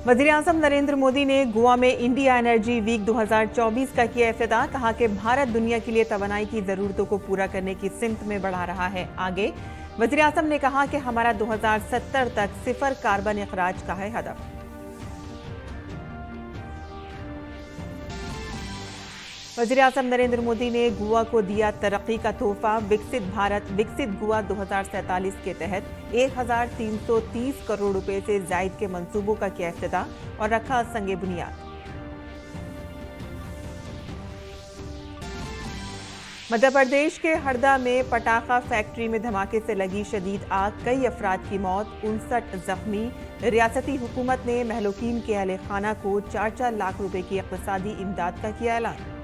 वज़ीर-ए-आज़म नरेंद्र मोदी ने गोवा में इंडिया एनर्जी वीक 2024 का किया इफ्तिताह। कहा कि भारत दुनिया के लिए तवानाई की जरूरतों को पूरा करने की सिमत में बढ़ा रहा है आगे। वज़ीर-ए-आज़म ने कहा कि हमारा 2070 तक सिफर कार्बन इखराज का है हदफ। वज़ीर-ए-आज़म नरेंद्र मोदी ने गोवा को दिया तरक्की का तोहफा। विकसित भारत विकसित गोवा 2047 के तहत 1330 करोड़ रुपए से जायद के मंसूबों का किया इफ्तिताह और रखा संगे बुनियाद। मध्य प्रदेश के हरदा में पटाखा फैक्ट्री में धमाके से लगी शदीद आग, कई अफराद की मौत, 59 जख्मी। रियासती हुकूमत ने महलूकीन के अहले खाना को 4-4 लाख रुपए की इक़्तिसादी इमदाद का किया ऐलान।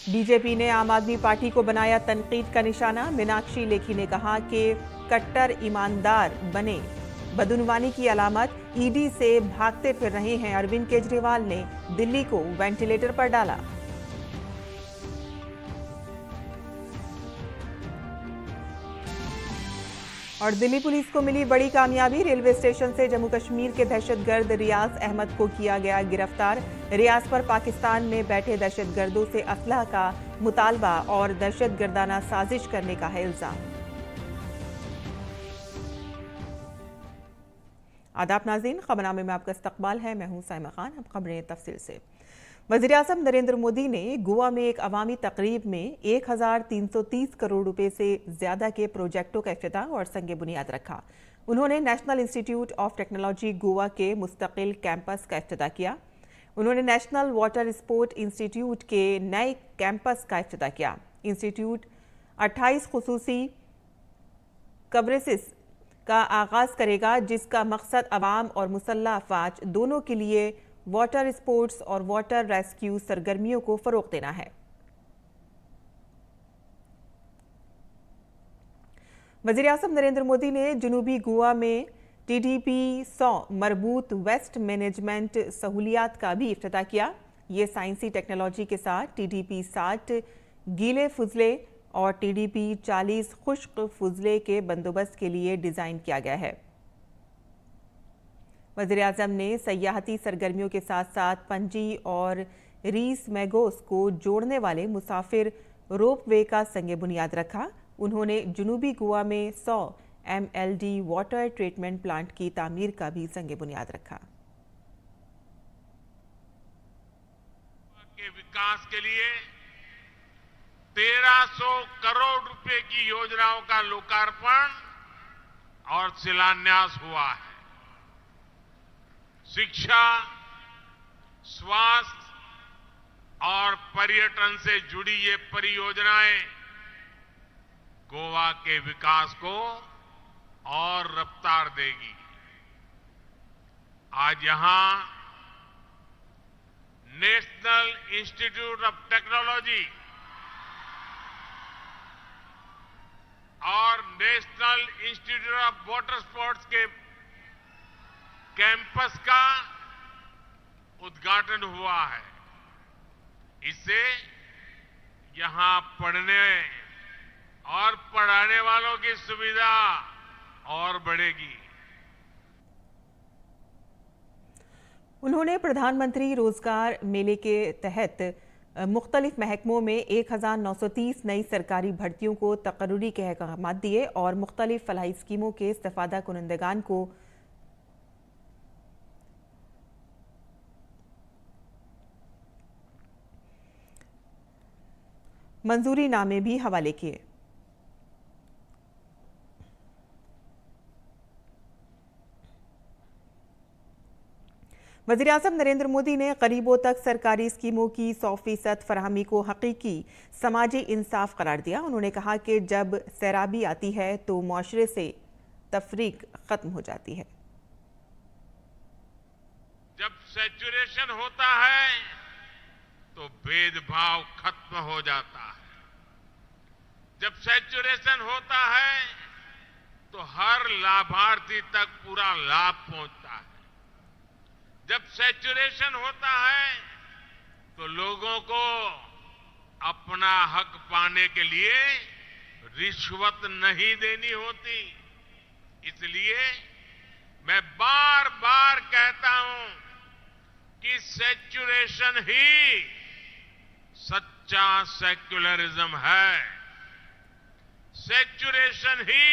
बीजेपी ने आम आदमी पार्टी को बनाया तनकीद का निशाना। मीनाक्षी लेखी ने कहा कि कट्टर ईमानदार बने बदउनवानी की अलामत। ईडी से भागते फिर रहे हैं अरविंद केजरीवाल ने दिल्ली को वेंटिलेटर पर डाला। और दिल्ली पुलिस को मिली बड़ी कामयाबी। रेलवे स्टेशन से जम्मू कश्मीर के दहशतगर्द रियाज अहमद को किया गया गिरफ्तार। रियाज पर पाकिस्तान में बैठे दहशतगर्दों से असलहा का मुतालबा और दहशतगर्दाना साजिश करने का है इल्जाम। आदाब नाज़रीन, खबरनामे में आपका इस्तकबाल है। मैं हूं साइमा खान। अब खबरें तफसील से। वज़ीर-ए-आज़म नरेंद्र मोदी ने गोवा में एक अवामी तकरीब में 1330 करोड़ रुपए से ज्यादा के प्रोजेक्टों का इफ्तिताह और संगे बुनियाद रखा। उन्होंने national institute of technology Goa के मुस्तकिल कैंपस का इफ्तिताह किया। उन्होंने नेशनल वाटर स्पोर्ट इंस्टीट्यूट के नए कैंपस का इफ्तिताह किया। इंस्टीट्यूट 28 खुसूसी कवरेजेस का आगाज करेगा, जिसका मकसद अवाम और मुसल्लह अफवाज दोनों के लिए वाटर स्पोर्ट्स और वाटर रेस्क्यू सरगर्मियों को फरोग देना है। वज़ीर-ए-आज़म नरेंद्र मोदी ने जनूबी गोवा में टीडीपी 100 मरबूत वेस्ट मैनेजमेंट सहूलियात का भी इफ्तिताह किया। ये साइंसी टेक्नोलॉजी के साथ टीडीपी 60 गीले फुजले और टीडीपी 40 खुश्क फुजले के बंदोबस्त के लिए डिजाइन किया गया है। वज़ीर-ए-आज़म ने सयाहती सरगर्मियों के साथ साथ पणजी और रीस मैगोस को जोड़ने वाले मुसाफिर रोपवे का संगे बुनियाद रखा। उन्होंने जनूबी गोवा में 100 MLD वाटर ट्रीटमेंट प्लांट की तामीर का भी संगे बुनियाद रखा। के विकास के लिए 1300 करोड़ रुपए की योजनाओं का लोकार्पण और शिलान्यास हुआ है। शिक्षा, स्वास्थ्य और पर्यटन से जुड़ी ये परियोजनाएं गोवा के विकास को और रफ्तार देगी। आज यहां नेशनल इंस्टीट्यूट ऑफ टेक्नोलॉजी और national institute of water sports के कैंपस का उद्घाटन हुआ है। इससे यहां पढ़ने और पढ़ाने वालों की सुविधा और बढ़ेगी। उन्होंने प्रधानमंत्री रोजगार मेले के तहत मुख्तलिफ महकमों में 1930 नई सरकारी भर्तियों को तकर्रुरी के अहकाम दिए और मुख्तलिफ फलाही स्कीमों के इस्तेफादा कुनंदगान को मंजूरी नामे भी हवाले किए। वज़ीर-ए-आज़म नरेंद्र मोदी ने गरीबों तक सरकारी स्कीमों की 100% फराहमी को हकीकी समाजी इंसाफ करार दिया। उन्होंने कहा कि जब सैराबी आती है तो मुआशरे से तफरीक खत्म हो जाती है। जब सैचुरेशन होता है तो भेदभाव खत्म हो जाता है। जब सैचुरेशन होता है तो हर लाभार्थी तक पूरा लाभ पहुंचता है। जब सैचुरेशन होता है तो लोगों को अपना हक पाने के लिए रिश्वत नहीं देनी होती। इसलिए मैं बार बार कहता हूं कि सेचुरेशन ही सच्चा सेक्युलरिज्म है। सेचुरेशन ही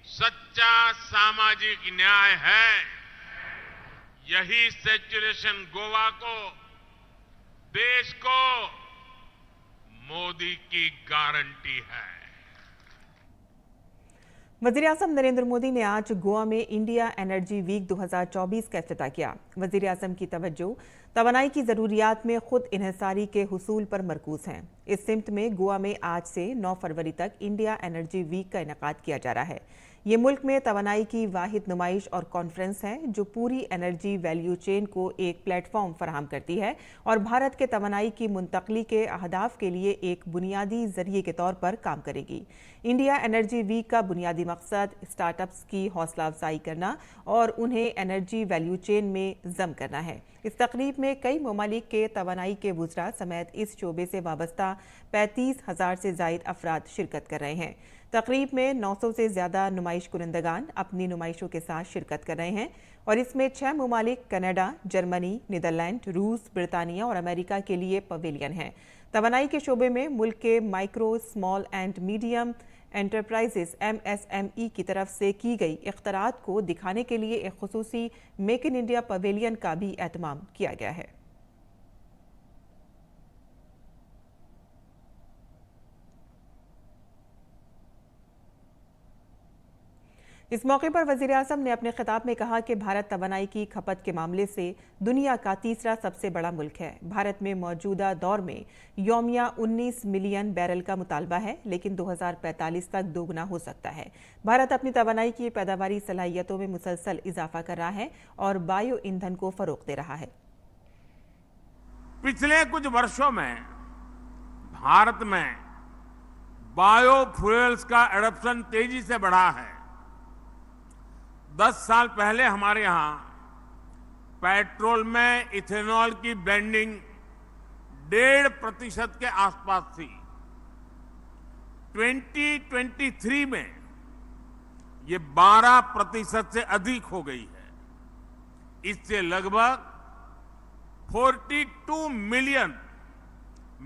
सच्चा सामाजिक न्याय है। यही सेचुरेशन गोवा को, देश को मोदी की गारंटी है। वज़ीर-ए-आज़म नरेंद्र मोदी ने आज गोवा में इंडिया एनर्जी वीक 2024 का इफ्तिताह किया। वज़ीर-ए-आज़म की तवज्जो तवानाई की ज़रूरियात में खुद इन्हिसारी के हुसूल पर मरकूज हैं। इस सिमत में गोवा में आज से 9 फरवरी तक इंडिया एनर्जी वीक का इनेकाद किया जा रहा है। ये मुल्क में तवानाई की वाहिद नुमाइश और कॉन्फ्रेंस है जो पूरी एनर्जी वैल्यू चेन को एक प्लेटफॉर्म फराहम करती है और भारत के तवानाई की मुंतकली के अहदाफ के लिए एक बुनियादी जरिए के तौर पर काम करेगी। इंडिया एनर्जी वीक का बुनियादी मकसद स्टार्टअप्स की हौसला अफजाई करना और उन्हें एनर्जी वैल्यू चेन में जम करना है। इस तकरीब में कई ममालिक के तवानाई के वुज़रा समेत इस शोबे से वाबस्ता 35,000 से ज़ायद अफराद शिरकत कर रहे हैं। तकरीब में 900 से ज़्यादा नुमाइश कुनंदगान अपनी नुमाइशों के साथ शिरकत कर रहे हैं और इसमें 6 ममालिक कनाडा, जर्मनी, नीदरलैंड, रूस, ब्रितानिया और अमेरिका के लिए पवेलियन हैं। तवानाई के शोबे में मुल्क के micro, small and medium enterprises MSME की तरफ से की गई इख्तरात को दिखाने के लिए एक खुसूसी मेक इन इंडिया पवेलियन का भी एहतमाम किया गया है। इस मौके पर वज़ीर-ए-आज़म ने अपने खिताब में कहा कि भारत तवानाई की खपत के मामले से दुनिया का तीसरा सबसे बड़ा मुल्क है। भारत में मौजूदा दौर में यौमिया 19 मिलियन बैरल का मुतालबा है, लेकिन 2045 तक दोगुना हो सकता है। भारत अपनी तवानाई की पैदावारी सलाहियतों में मुसलसल इजाफा कर रहा है और बायो ईंधन को फरोग दे रहा है। पिछले कुछ वर्षों में भारत में बायोफ्यूल्स का एडॉप्शन तेजी से बढ़ा है। 10 साल पहले हमारे यहां पेट्रोल में इथेनॉल की ब्लेंडिंग 1.5% के आसपास थी। 2023 में ये 12% से अधिक हो गई है। इससे लगभग 42 million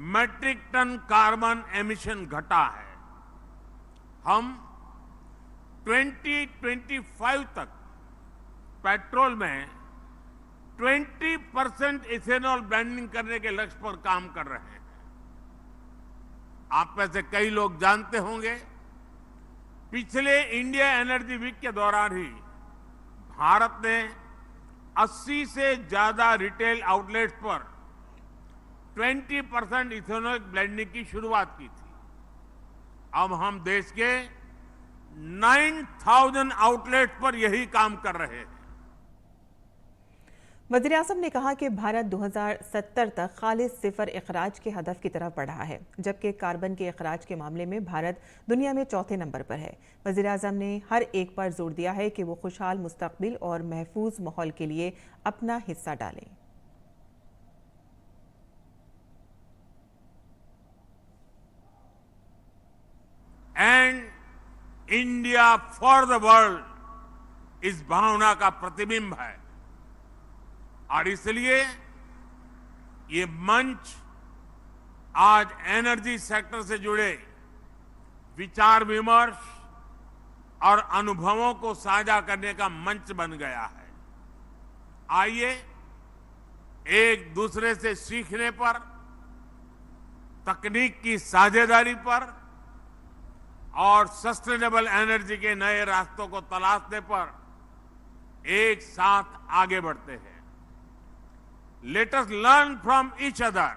metric ton carbon emission घटा है। हम 2025 तक पेट्रोल में 20% इथेनॉल ब्लेंडिंग करने के लक्ष्य पर काम कर रहे हैं। आप में से कई लोग जानते होंगे, पिछले इंडिया एनर्जी वीक के दौरान ही भारत ने 80 से ज्यादा रिटेल आउटलेट्स पर 20% इथेनॉल ब्लेंडिंग की शुरुआत की थी। अब हम देश के 9,000 आउटलेट पर यही काम कर रहे हैं। वज़ीर-ए-आज़म ने कहा कि भारत 2070 तक खालिस सिफर इखराज के हदफ की तरफ बढ़ा है, जबकि कार्बन के इखराज के मामले में भारत दुनिया में चौथे नंबर पर है। वज़ीर-ए-आज़म ने हर एक पर जोर दिया है कि वो खुशहाल मुस्तकबिल और महफूज माहौल के लिए अपना हिस्सा डालें। And India for the world इस भावना का प्रतिबिंब है और इसलिए ये मंच आज एनर्जी सेक्टर से जुड़े विचार विमर्श और अनुभवों को साझा करने का मंच बन गया है। आइए एक दूसरे से सीखने पर, तकनीक की साझेदारी पर और सस्टेनेबल एनर्जी के नए रास्तों को तलाशने पर एक साथ आगे बढ़ते हैं। Let us learn from each other,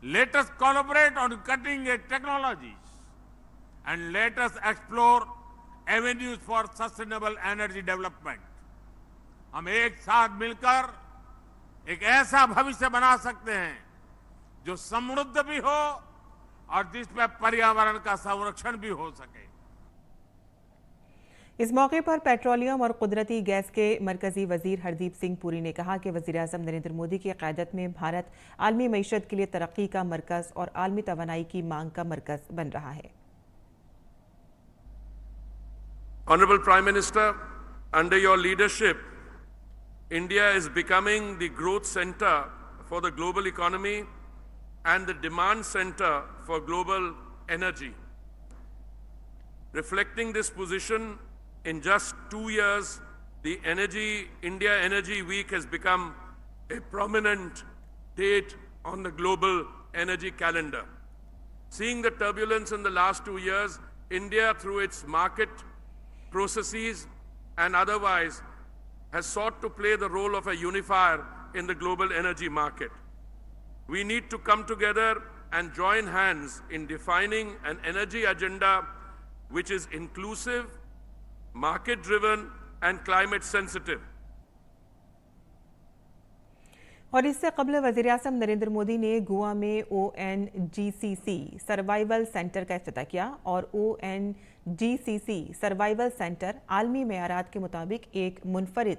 let us collaborate on cutting edge technologies and let us explore avenues for sustainable energy development. हम एक साथ मिलकर एक ऐसा भविष्य बना सकते हैं जो समृद्ध भी हो और जिसमें पर्यावरण का संरक्षण भी हो सके। इस मौके पर पेट्रोलियम और कुदरती गैस के मरकजी वजीर हरदीप सिंह पुरी ने कहा कि वज़ीर-ए-आज़म नरेंद्र मोदी की क़यादत में भारत आलमी मईशत के लिए तरक्की का मरकज और आलमी तवानाई की मांग का मरकज बन रहा है। Honorable Prime Minister, under your leadership, India is becoming the growth center for the global economy and the demand center for global energy. Reflecting this position, in just 2 years, the India Energy Week has become a prominent date on the global energy calendar. Seeing the turbulence in the last 2 years, India, through its market processes and otherwise, has sought to play the role of a unifier in the global energy market. We need to come together and join hands in defining an energy agenda which is inclusive, market-driven and climate-sensitive. और इससे कबल वज़ीर-ए-आज़म नरेंद्र मोदी ने गोवा में ONGCC survival centre का इफ्तिताह किया और ONGCC survival centre आलमी मेयारात के मुताबिक एक मुनफरिद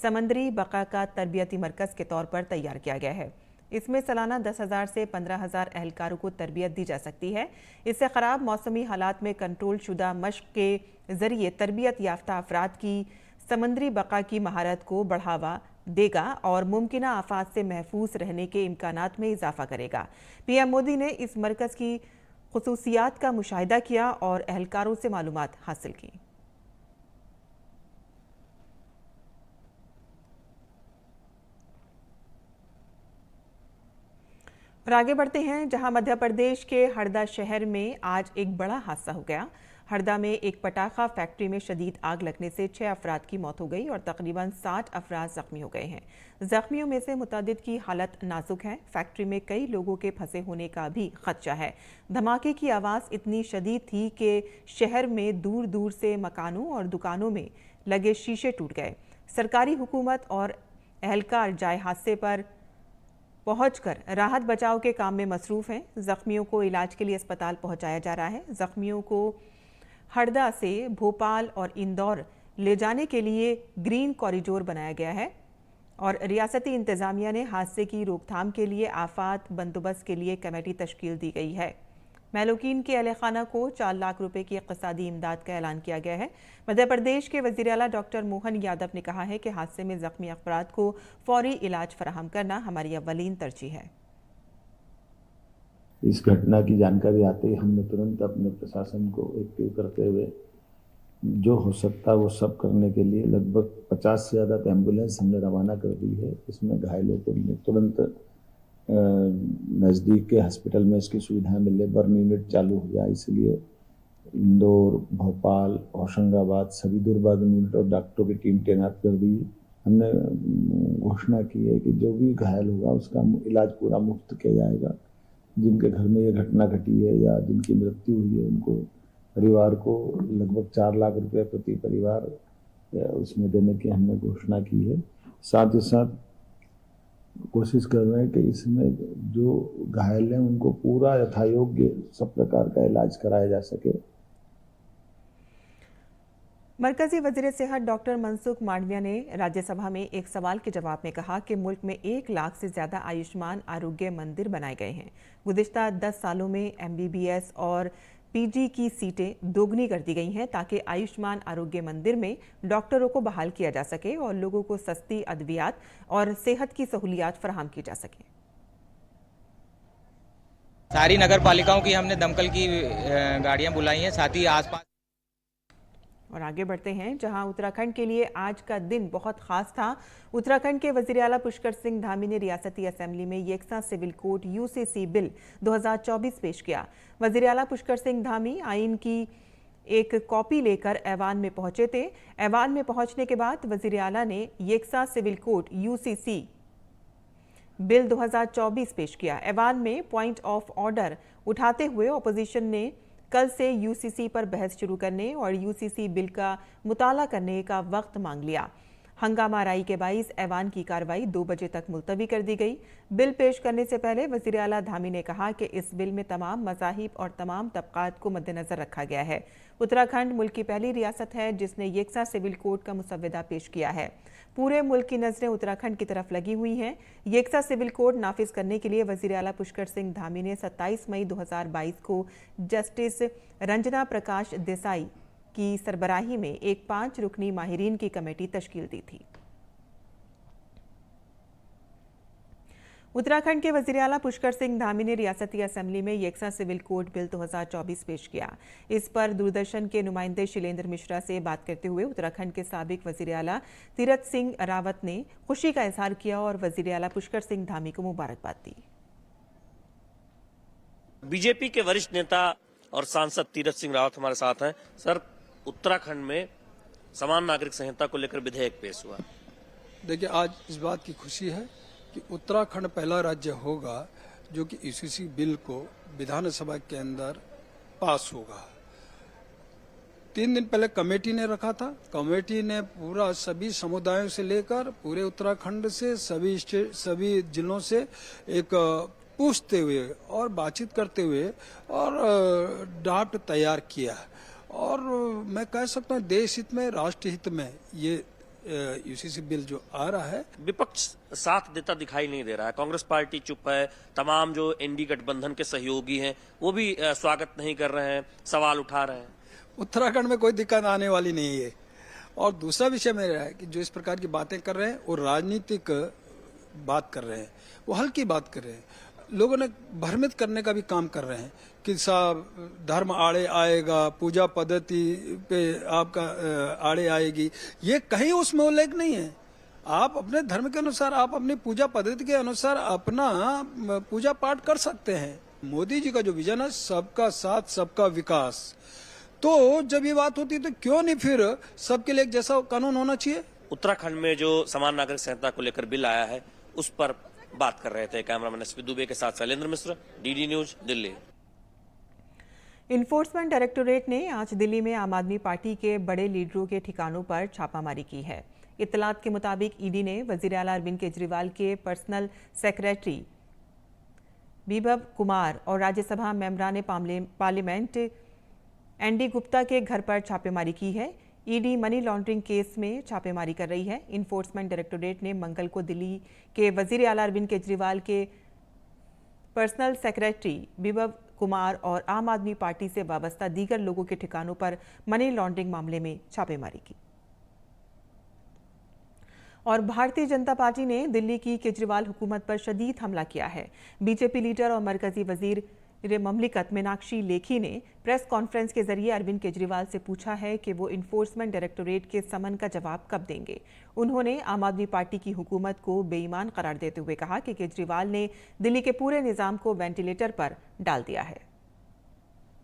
समंदरी बका का तरबियती मरकज़ के तौर पर तैयार किया गया है। इसमें सालाना 10,000 से 15,000 एहलकारों को तरबियत दी जा सकती है। इससे ख़राब मौसमी हालात में कंट्रोल शुदा मश्क के ज़रिए तरबियत याफ्ता अफराद की समंदरी बका की महारत को बढ़ावा देगा और मुमकिना आफात से महफूज रहने के इम्कानात में इजाफा करेगा। PM मोदी ने इस मरकज़ की खुसूसियात का मुशाहिदा किया और एहलकारों से मालूमात हासिल की। और आगे बढ़ते हैं, जहां मध्य प्रदेश के हरदा शहर में आज एक बड़ा हादसा हो गया। हरदा में एक पटाखा फैक्ट्री में शदीद आग लगने से 6 अफराद की मौत हो गई और तकरीबन 60 अफराद जख्मी हो गए हैं। जख्मियों में से मुतअद्दिद की हालत नाजुक है। फैक्ट्री में कई लोगों के फंसे होने का भी खदशा है। धमाके की आवाज़ इतनी शदीद थी कि शहर में दूर दूर से मकानों और दुकानों में लगे शीशे टूट गए। सरकारी हुकूमत और एहलकार जाए हादसे पर पहुंचकर राहत बचाव के काम में मसरूफ़ हैं। जख्मियों को इलाज के लिए अस्पताल पहुंचाया जा रहा है। जख्मियों को हरदा से भोपाल और इंदौर ले जाने के लिए ग्रीन कॉरिडोर बनाया गया है और रियासती इंतज़ामिया ने हादसे की रोकथाम के लिए आफात बंदोबस्त के लिए कमेटी तश्कील दी गई है। महलूकीन के अहल खाना को 4 लाख रुपए की इक़्तिसादी इमदाद का ऐलान किया गया है। मध्य प्रदेश के वज़ीर आला डॉक्टर मोहन यादव ने कहा है कि हादसे में ज़ख्मी अफराद को फौरी इलाज फराहम करना हमारी अव्वलीन तरजीह है। इस घटना की जानकारी आते ही हमने तुरंत अपने प्रशासन को एक्टिव करते हुए जो हो सकता वो सब करने के लिए लगभग 50 से ज़्यादा एम्बुलेंस हमने रवाना कर दी है। इसमें घायलों को तुरंत नज़दीक के हॉस्पिटल में इसकी सुविधा मिले, बर्न यूनिट चालू हो जाए, इसलिए इंदौर, भोपाल, होशंगाबाद सभी दुर्बर्न यूनिट और डॉक्टरों की टीम तैनात कर दी। हमने घोषणा की है कि जो भी घायल होगा उसका इलाज पूरा मुफ्त किया जाएगा। जिनके घर में ये घटना घटी है या जिनकी मृत्यु हुई है उनको परिवार को लगभग 4 लाख रुपए प्रति परिवार उसमें देने की हमने घोषणा की है। साथ ही साथ कोशिश कर रहे हैं कि इसमें जो घायल हैं उनको पूरा यथायोग्य सब प्रकार का इलाज कराया जा सके। मरकजी वज़ीर सेहत डॉक्टर मनसुख मांडविया ने राज्यसभा में एक सवाल के जवाब में कहा कि मुल्क में 1 लाख से ज़्यादा आयुष्मान आरोग्य मंदिर बनाए गए हैं। गुज़िश्ता 10 सालों में MBBS और PG की सीटें दोगुनी कर दी गई हैं ताकि आयुष्मान आरोग्य मंदिर में डॉक्टरों को बहाल किया जा सके और लोगों को सस्ती अद्वियात और सेहत की सहूलियात फराहम की जा सके। सारी नगर पालिकाओं की हमने दमकल की गाड़ियां बुलाई हैं, साथ ही आसपास। और आगे बढ़ते हैं, जहां उत्तराखंड के लिए आज का दिन बहुत खास था। उत्तराखंड के वज़ीर आला पुष्कर सिंह धामी ने रियासती असेंबली में यकसा सिविल कोड UCC बिल 2024 पेश किया। वज़ीर आला पुष्कर सिंह धामी आइन की एक कॉपी लेकर ऐवान में पहुंचे थे। ऐवान में पहुंचने के बाद वज़ीर आला ने यकसा सिविल कोड UCC बिल 2024 पेश किया। ऐवान में पॉइंट ऑफ ऑर्डर उठाते हुए अपोजिशन ने कल से UCC पर बहस शुरू करने और UCC बिल का मुताला करने का वक्त मांग लिया। हंगामा राई के बाइस ऐवान की कार्रवाई 2 बजे तक मुलतवी कर दी गई। बिल पेश करने से पहले वज़ीर आला धामी ने कहा कि इस बिल में तमाम मज़ाहिब और तमाम तबक़ात को मद्देनज़र रखा गया है। उत्तराखंड मुल्क की पहली रियासत है जिसने यकसा सिविल कोड का मुसव्वदा पेश किया है। पूरे मुल्क की नज़रें उत्तराखंड की तरफ लगी हुई हैं। यकसा सिविल कोड नाफिज करने के लिए वज़ीर आला पुष्कर सिंह धामी ने 27 मई 2022 को जस्टिस रंजना प्रकाश देसाई की सरबराही में एक 5 रुकनी माहिरीन की कमेटी तश्कील दी थी। उत्तराखंड के वज़ीर आला पुष्कर सिंह धामी ने रियासती असेंबली में यकसा सिविल कोड बिल 2024 पेश किया। इस पर दूरदर्शन के नुमाइंदे शैलेंद्र मिश्रा से बात करते हुए उत्तराखंड के साबिक वज़ीर आला तीरथ सिंह रावत ने खुशी का इजहार किया और वज़ीर आला पुष्कर सिंह धामी को मुबारकबाद दी। बीजेपी के वरिष्ठ नेता और सांसद तीरथ सिंह रावत हमारे साथ हैं। सर, उत्तराखंड में समान नागरिक संहिता को लेकर विधेयक पेश हुआ। देखिए, आज इस बात की खुशी है कि उत्तराखंड पहला राज्य होगा जो कि यूसीसी बिल को विधानसभा के अंदर पास होगा। 3 दिन पहले कमेटी ने रखा था। कमेटी ने पूरा सभी समुदायों से लेकर पूरे उत्तराखंड से सभी जिलों से एक पूछते हुए और बातचीत करते हुए और ड्राफ्ट तैयार किया। और मैं कह सकता हूँ देश हित में, राष्ट्र हित में ये यूसीसी बिल जो आ रहा है। विपक्ष साथ देता दिखाई नहीं दे रहा है। कांग्रेस पार्टी चुप है। तमाम जो एनडी गठबंधन के सहयोगी हैं वो भी स्वागत नहीं कर रहे हैं, सवाल उठा रहे हैं। उत्तराखंड में कोई दिक्कत आने वाली नहीं है। और दूसरा विषय मेरा है कि जो इस प्रकार की बातें कर रहे हैं वो राजनीतिक बात कर रहे हैं, वो हल्की बात कर रहे हैं। लोगों ने भ्रमित करने का भी काम कर रहे हैं कि साहब धर्म आड़े आएगा, पूजा पद्धति पे आपका आड़े आएगी। ये कहीं उसमें उल्लेख नहीं है। आप अपने धर्म के अनुसार, आप अपनी पूजा पद्धति के अनुसार अपना पूजा पाठ कर सकते हैं। मोदी जी का जो विजन है सबका साथ सबका विकास, तो जब ये बात होती है तो क्यों नहीं फिर सबके लिए एक जैसा कानून होना चाहिए। उत्तराखंड में जो समान नागरिक संहिता को लेकर बिल आया है उस पर बात कर रहे थे कैमरामैन एसपी दुबे के साथ Shailendra Mishra, DD news, Delhi. Enforcement directorate ने आज दिल्ली में आम आदमी पार्टी के बड़े लीडरों के ठिकानों पर छापामारी की है। इत्तलात के मुताबिक ईडी ने वजीर आला अरविंद केजरीवाल के पर्सनल सेक्रेटरी बिप्लब कुमार और राज्यसभा मेंबरान पार्लियामेंट एनडी गुप्ता के घर पर छापेमारी की है। ईडी मनी लॉन्ड्रिंग केस में छापेमारी कर रही है। इन्फोर्समेंट डायरेक्टोरेट ने मंगल को दिल्ली के वजीर आला अरविंद केजरीवाल के पर्सनल सेक्रेटरी बिप्लब कुमार और आम आदमी पार्टी से वाबस्ता दीगर लोगों के ठिकानों पर मनी लॉन्ड्रिंग मामले में छापेमारी की। और भारतीय जनता पार्टी ने दिल्ली की केजरीवाल हुकूमत पर शदीद हमला किया है। बीजेपी लीडर और मरकजी वजीर ममलिकत मीनाक्षी लेखी ने प्रेस कॉन्फ्रेंस के जरिए अरविंद केजरीवाल से पूछा है कि वो इन्फोर्समेंट डायरेक्टोरेट के समन का जवाब कब देंगे। उन्होंने आम आदमी पार्टी की हुकूमत को बेईमान करार देते हुए कहा कि केजरीवाल ने दिल्ली के पूरे निजाम को वेंटिलेटर पर डाल दिया है।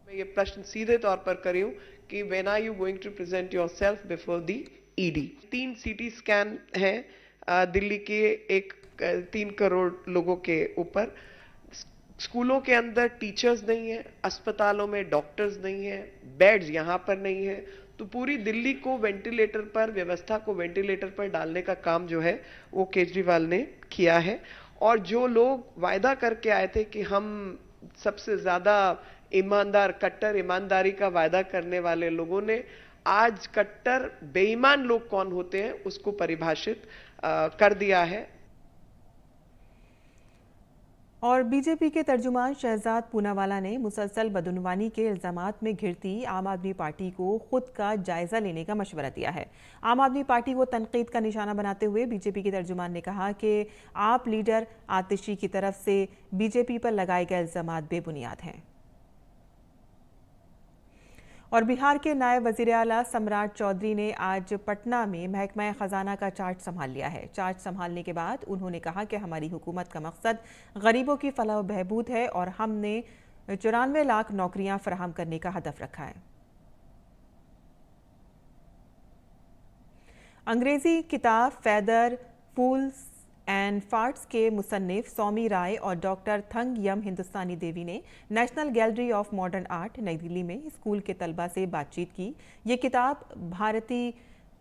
मैं ये प्रश्न सीधे तौर पर कर रही हूं कि when are you going to present yourself before the ED. 3 CT scan है दिल्ली के 3 करोड़ लोगों के ऊपर। स्कूलों के अंदर टीचर्स नहीं है, अस्पतालों में डॉक्टर्स नहीं है, बेड्स यहां पर नहीं है। तो पूरी दिल्ली को वेंटिलेटर पर, व्यवस्था को वेंटिलेटर पर डालने का काम जो है वो केजरीवाल ने किया है। और जो लोग वायदा करके आए थे कि हम सबसे ज्यादा ईमानदार, कट्टर ईमानदारी का वायदा करने वाले लोगों ने आज कट्टर बेईमान लोग कौन होते हैं उसको परिभाषित कर दिया है। और बीजेपी के तर्जुमान शहजाद पूनावाला ने मुसलसल बदउनवानी के इल्जामात में घिरती आम आदमी पार्टी को खुद का जायजा लेने का मशवरा दिया है। आम आदमी पार्टी को तनकीद का निशाना बनाते हुए बीजेपी के तर्जुमान ने कहा कि आप लीडर आतिशी की तरफ से बीजेपी पर लगाए गए इल्जामात बेबुनियाद हैं। और बिहार के नायब वजीर आला सम्राट चौधरी ने आज पटना में महकमा खजाना का चार्ज संभाल लिया है। चार्ज संभालने के बाद उन्होंने कहा कि हमारी हुकूमत का मकसद गरीबों की फलाह व बहबूद है और हमने 94 लाख नौकरियां फराहम करने का हदफ रखा है। अंग्रेजी किताब फेदर फूल्स एंड फार्ट्स के मुसन्निफ सौमी राय और डॉक्टर थंग यम हिंदुस्तानी देवी ने national gallery of modern art नई दिल्ली में स्कूल के तलबा से बातचीत की। ये किताब भारतीय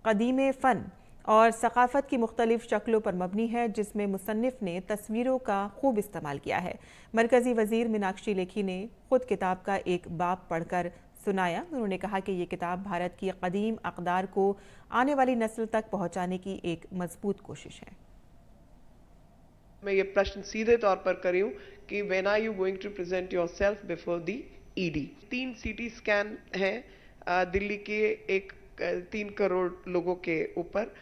कदीम फ़न और सकाफ़त की मुख्तलिफ शक्लों पर मबनी है, जिसमें मुसन्निफ ने तस्वीरों का खूब इस्तेमाल किया है। मरकजी वजीर मीनाक्षी लेखी ने खुद किताब का एक बाब पढ़कर सुनाया। उन्होंने कहा कि ये किताब भारत की कदीम अक़दार को आने वाली नस्ल तक पहुँचाने की एक मजबूत कोशिश है। मैं ये प्रश्न सीधे तौर पर कर रही हूं कि when are you going to present yourself before the ED. 3 CT scan है दिल्ली के 3 करोड़ लोगों के ऊपर।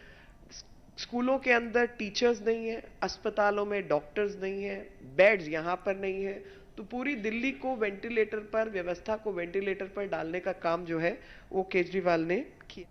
स्कूलों के अंदर टीचर्स नहीं है, अस्पतालों में डॉक्टर्स नहीं है, बेड्स यहाँ पर नहीं है, तो पूरी दिल्ली को वेंटिलेटर पर, व्यवस्था को वेंटिलेटर पर डालने का काम जो है वो केजरीवाल ने किया।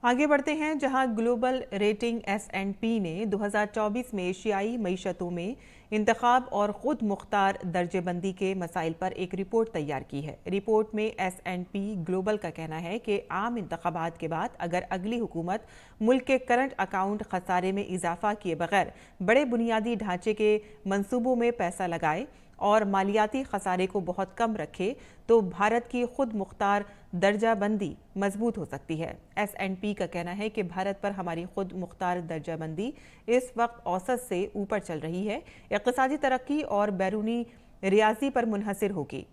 आगे बढ़ते हैं, जहां ग्लोबल रेटिंग S&P ने 2024 में एशियाई मईशतों में इंतखाब और खुद मुख्तार दर्जेबंदी के मसाइल पर एक रिपोर्ट तैयार की है। रिपोर्ट में S&P ग्लोबल का कहना है कि आम इंतखाबात के बाद अगर अगली हुकूमत मुल्क के करंट अकाउंट खसारे में इजाफा किए बगैर बड़े बुनियादी ढांचे के मंसूबों में पैसा लगाए और मालियाती खसारे को बहुत कम रखे तो भारत की खुद मुख्तार दर्जाबंदी मजबूत हो सकती है। S&P का कहना है कि भारत पर हमारी खुद मुख्तार दर्जाबंदी इस वक्त औसत से ऊपर चल रही है, इक़्तिसादी तरक्की और बैरूनी रियाजी पर मुनहसर होगी।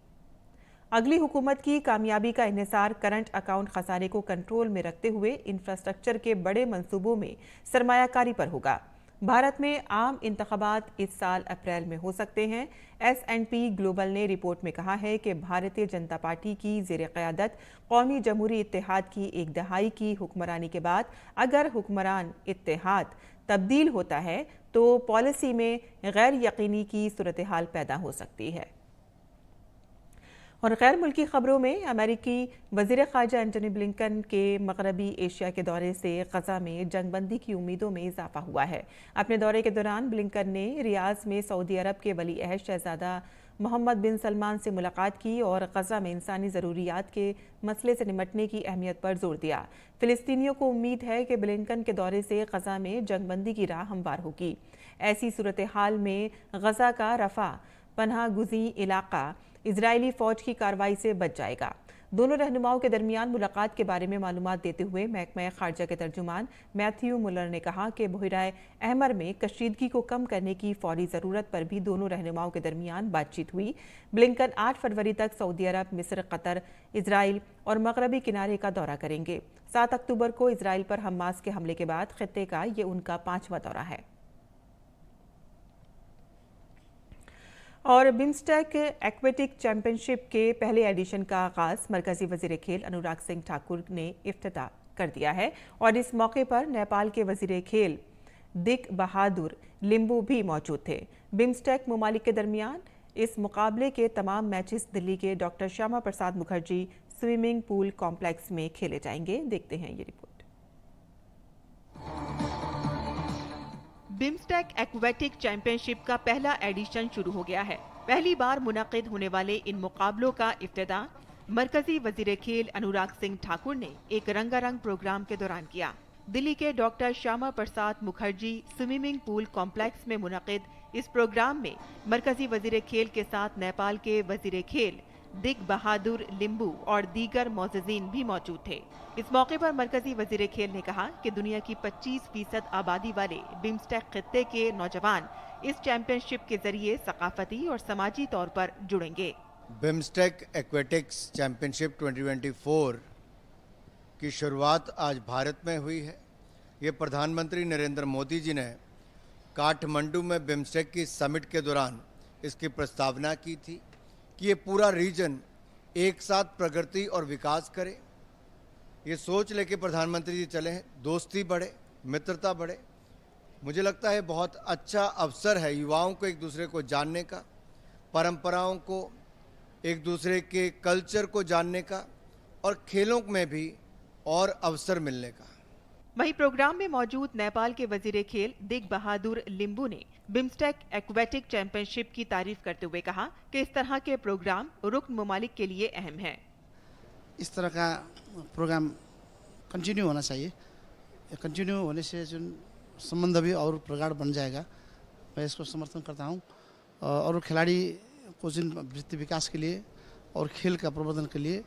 अगली हुकूमत की कामयाबी का इन्हिसार करंट अकाउंट खसारे को कंट्रोल में रखते हुए इंफ्रास्ट्रक्चर के बड़े मंसूबों में सरमायाकारी पर होगा। भारत में आम इंतखाबात इस साल अप्रैल में हो सकते हैं। S&P ग्लोबल ने रिपोर्ट में कहा है कि भारतीय जनता पार्टी की ज़ेर क़यादत कौमी जमहूरी इत्तेहाद की एक दहाई की हुक्मरानी के बाद अगर हुक्मरान इत्तेहाद तब्दील होता है तो पॉलिसी में गैर यकीनी की सूरत हाल पैदा हो सकती है। और गैर मुल्की खबरों में अमेरिकी वज़ीर ख़ारजा एंटनी ब्लिंकन के मग़रबी एशिया के दौरे से ग़ज़ा में जंगबंदी की उम्मीदों में इजाफा हुआ है। अपने दौरे के दौरान ब्लिंकन ने रियाज़ में सऊदी अरब के वली अहद शहज़ादा मोहम्मद बिन सलमान से मुलाकात की और ग़ज़ा में इंसानी ज़रूरियात के मसले से निमटने की अहमियत पर जोर दिया। फ़िलिस्तीनियों को उम्मीद है कि ब्लिंकन के दौरे से ग़ज़ा में जंगबंदी की राह हमवार होगी। ऐसी सूरत हाल में ग़ज़ा का रफ़ा पनाह गुज़ी इलाका इजरायली फ़ौज की कार्रवाई से बच जाएगा। दोनों रहनुमाओं के दरमियान मुलाकात के बारे में मालूमात देते हुए महकमा खारजा के तर्जुमान मैथ्यू मुलर ने कहा कि बहराए अहमर में कशीदगी को कम करने की फौरी ज़रूरत पर भी दोनों रहनुमाओं के दरमियान बातचीत हुई। ब्लिंकन 8 फरवरी तक सऊदी अरब, मिस्र, कतर, इजराइल और मगरबी किनारे का दौरा करेंगे। 7 अक्टूबर को इजराइल पर हमास के हमले के बाद खित्ते का ये उनका 5वां दौरा है। और बिम्स्टेक एक्वेटिक चैंपियनशिप के पहले एडिशन का आगाज़ मरकज़ी वज़ीर खेल अनुराग सिंह ठाकुर ने इफ्तिताह कर दिया है और इस मौके पर नेपाल के वज़ीर खेल दिक बहादुर लिम्बू भी मौजूद थे। बिम्स्टेक ममालिक के दरमियान इस मुकाबले के तमाम मैचेस दिल्ली के doctor Shyama Prasad Mukherjee swimming pool complex में खेले जाएंगे। देखते हैं ये रिपोर्ट। बिम्स्टेक एक्वेटिक चैंपियनशिप का पहला एडिशन शुरू हो गया है। पहली बार मुनाकिद होने वाले इन मुकाबलों का इफ्तिताह मरकजी वजीर खेल अनुराग सिंह ठाकुर ने एक रंगारंग प्रोग्राम के दौरान किया। दिल्ली के doctor Shyama Prasad Mukherjee swimming pool complex में मुनाकिद इस प्रोग्राम में मरकजी वजीर खेल के साथ नेपाल के वजीर खेल दिक बहादुर लिम्बू और दीगर मोअज़्ज़िज़ीन भी मौजूद थे। इस मौके पर मरकजी वजीर खेल ने कहा कि दुनिया की 25% आबादी वाले बिम्स्टेक खित्ते के नौजवान इस चैंपियनशिप के जरिए सकाफती और समाजी तौर पर जुड़ेंगे। बिम्स्टेक एक्वेटिक्स चैंपियनशिप 2024 की शुरुआत आज भारत में हुई है। ये प्रधानमंत्री नरेंद्र मोदी जी ने काठमांडू में बिम्स्टेक की समिट के दौरान इसकी प्रस्तावना की थी कि ये पूरा रीजन एक साथ प्रगति और विकास करे। ये सोच लेके प्रधानमंत्री जी चले हैं, दोस्ती बढ़े, मित्रता बढ़े। मुझे लगता है बहुत अच्छा अवसर है युवाओं को एक दूसरे को जानने का, परंपराओं को, एक दूसरे के कल्चर को जानने का और खेलों में भी और अवसर मिलने का। वहीं प्रोग्राम में मौजूद नेपाल के वजीर खेल दिक बहादुर लिम्बू ने बिम्स्टेक एक्वेटिक चैंपियनशिप की तारीफ करते हुए कहा कि इस तरह के प्रोग्राम रुकन ममालिक के लिए अहम है। इस तरह का प्रोग्राम कंटिन्यू होना चाहिए। कंटिन्यू होने से जो संबंध भी और प्रगाढ़ बन जाएगा। मैं इसको समर्थन करता हूँ और खिलाड़ी को जिन वृत्ति विकास के लिए और खेल का प्रबंधन के लिए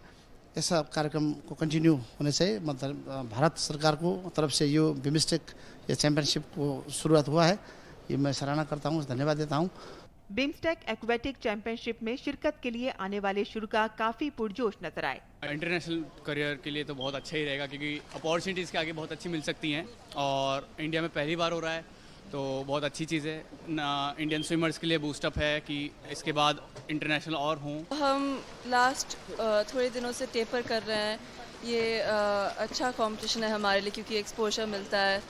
ऐसा कार्यक्रम को कंटिन्यू होने चाहिए। मतलब भारत सरकार को तरफ से ये बिम्स्टेक या चैंपियनशिप को शुरुआत हुआ है, ये मैं सराहना करता हूँ, धन्यवाद देता हूँ। बिम्स्टेक एक्वेटिक चैंपियनशिप में शिरकत के लिए आने वाले शुरा काफी पुरजोश नजर आए। इंटरनेशनल करियर के लिए तो बहुत अच्छा ही रहेगा क्योंकि अपॉर्चुनिटीज़ के आगे बहुत अच्छी मिल सकती हैं और इंडिया में पहली बार हो रहा है तो बहुत अच्छी चीज़ है इंडियन स्विमर्स के लिए बूस्टअप है कि इसके बाद इंटरनेशनल और हों। हम लास्ट थोड़े दिनों से टेपर कर रहे हैं, ये अच्छा कंपटीशन है हमारे लिए क्योंकि एक्सपोजर मिलता है,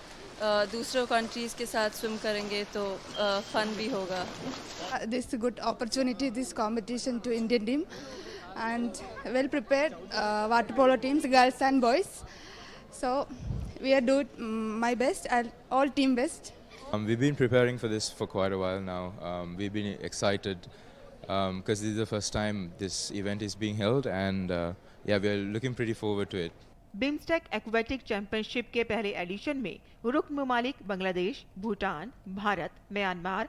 दूसरों कंट्रीज़ के साथ स्विम करेंगे तो फन भी होगा। This is a good opportunity, this competition to Indian team and well prepared water polo teams, girls and boys. So we are doing my best and all team best. We've been preparing for this for quite a while now. We've been excited because this is the first time this event is being held, and yeah, we're looking pretty forward to it. BIMSTEC aquatic championship के पहले addition में रुकन ममालिक Bangladesh, Bhutan, Bharat, Myanmar,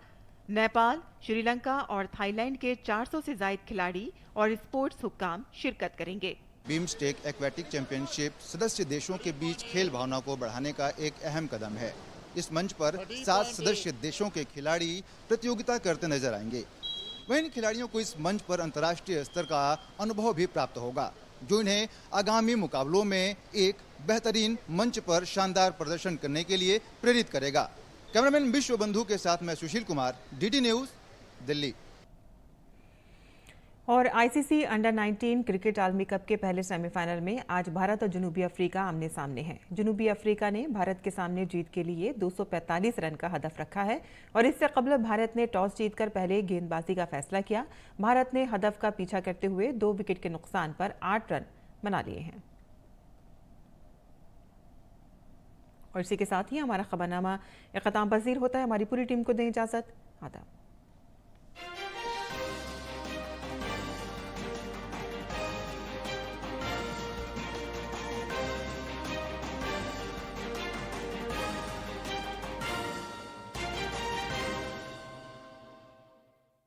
Nepal, Sri Lanka और Thailand के 400 से ज्यादा खिलाड़ी और स्पोर्ट्स हुक्काम शिरकत करेंगे। बिम्स्टेक एक्वेटिक चैंपियनशिप सदस्य देशों के बीच खेल भावना को बढ़ाने का एक अहम कदम है। इस मंच पर 7 सदस्य देशों के खिलाड़ी प्रतियोगिता करते नजर आएंगे। वहीं इन खिलाड़ियों को इस मंच पर अंतर्राष्ट्रीय स्तर का अनुभव भी प्राप्त होगा, जो इन्हें आगामी मुकाबलों में एक बेहतरीन मंच पर शानदार प्रदर्शन करने के लिए प्रेरित करेगा। कैमरामैन विश्व बंधु के साथ मैं सुशील कुमार, डीडी न्यूज, दिल्ली। और आईसीसी अंडर 19 क्रिकेट आलमी कप के पहले सेमीफाइनल में आज भारत और जनूबी अफ्रीका आमने सामने हैं। जनूबी अफ्रीका ने भारत के सामने जीत के लिए 245 रन का हदफ रखा है और इससे कबल भारत ने टॉस जीतकर पहले गेंदबाजी का फैसला किया। भारत ने हदफ का पीछा करते हुए 2 विकेट के नुकसान पर 8 रन बना लिए हैं। और इसी के साथ ही हमारा खबरनामा इख्तिताम पजीर होता है। हमारी पूरी टीम को दें इजाजत। आदाब।